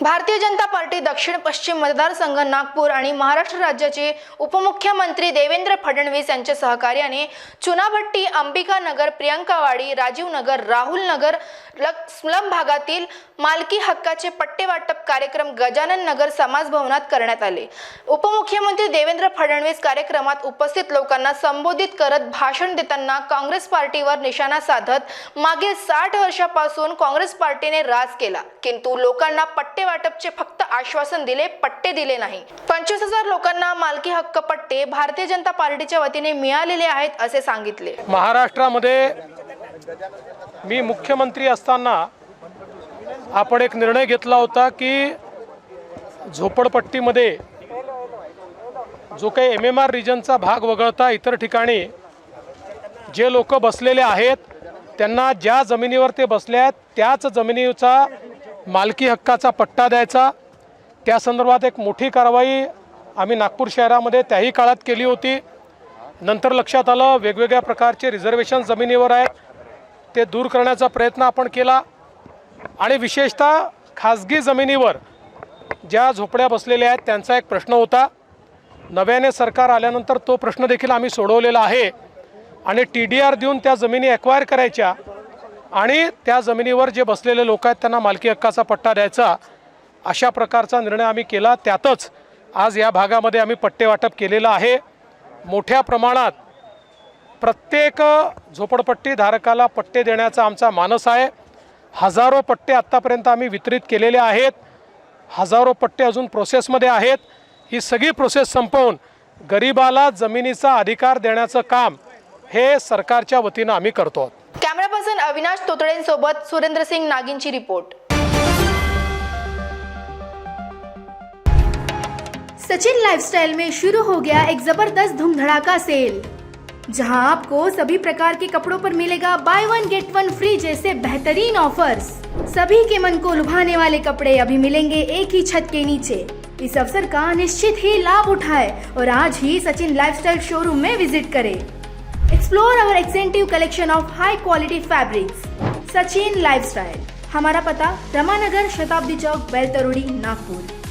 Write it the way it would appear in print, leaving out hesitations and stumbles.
Bharatiya Janata party दक्षिण पश्चिम मतदारसंघ नागपूर आणि महाराष्ट्र राज्याचे उपमुख्यमंत्री देवेंद्र फडणवीस यांच्या सहकार्याने चुनाभट्टी, अंबिकानगर, प्रियंकावाडी, राजीवनगर, राहुलनगर स्लम भागातील मालकी हक्काचे पट्टे वाटप कार्यक्रम गजानन नगर समाज भवनात करण्यात आले। उपमुख्यमंत्री देवेंद्र फडणवीस कार्यक्रमात उपस्थित लोकांना संबोधित करत भाषण देताना काँग्रेस पार्टीवर निशाणा साधत मागील 60 वर्षापासून काँग्रेस पार्टीने राज केला, किंतु लोकांना पट्टे वाटपचे फक्त आश्वासन दिले, पट्टे दिले नाही। 25,000 लोकांना मालकी हक्क पट्टे भारतीय जनता पार्टीच्या वतीने मिळालेले आहेत असे सांगितले। महाराष्ट्रामध्ये मी मुख्यमंत्री असताना आपण एक निर्णय घेतला होता की झोपडपट्टीमध्ये जो काही MMR रिजनचा भाग वगळता इतर ठिकाणी जे लोक बसलेले आहेत त्यांना ज्या जमिनीवर ते बसले आहेत त्याच जमिनीचा मालकी हक्काचा पट्टा द्यायचा। त्या संदर्भात एक मोठी कारवाई आम्ही नागपूर शहरामध्ये त्याही काळात केली होती। नंतर लक्षात आलं वेगवेगळ्या प्रकारचे रिझर्वेशन जमिनीवर आहेत ते दूर करण्याचा प्रयत्न आपण केला आणि विशेषतः खाजगी जमिनीवर ज्या झोपड्या बसलेल्या आहेत त्यांचा एक प्रश्न होता। नव्याने सरकार आल्यानंतर तो प्रश्न देखील आम्ही सोडवलेला आहे आणि TDR देऊन त्या जमिनी ॲक्वायर करायच्या आणि त्या जमिनीवर जे बसलेले लोक आहेत त्यांना मालकी हक्काचा पट्टा द्यायचा, अशा प्रकारचा निर्णय आम्ही केला। त्यातच आज या भागामध्ये आम्ही पट्टे वाटप केलेलं आहे। मोठ्या प्रमाणात प्रत्येक झोपडपट्टी धारकाला पट्टे देण्याचा आमचा मानस आहे। हजारो पट्टे आत्तापर्यंत आम्ही वितरित केलेले आहेत, हजारो पट्टे अजून प्रोसेसमध्ये आहेत। ही सगळी प्रोसेस संपवून गरिबाला जमिनीचा अधिकार देण्याचं काम हे सरकारच्या वतीनं आम्ही करतो। कॅमेरा पर्सन अविनाश तोतडेंसोबत सुरेंद्र सिंग नागिनची रिपोर्ट। सचिन लाइफस्टाइल में शुरू हो गया एक जबरदस्त धूम धड़ाका सेल, जहां आपको सभी प्रकार के कपड़ों पर मिलेगा बाय 1 गेट 1 फ्री जैसे बेहतरीन ऑफर्स। सभी के मन को लुभाने वाले कपड़े अभी मिलेंगे एक ही छत के नीचे। इस अवसर का निश्चित ही लाभ उठाए और आज ही सचिन लाइफस्टाइल शोरूम में विजिट करें। Explore our extensive collection of high quality fabrics. Sachin lifestyle, हमारा पता रमानगर, शताब्दी चौक, बेलतरोड़ी, नागपुर।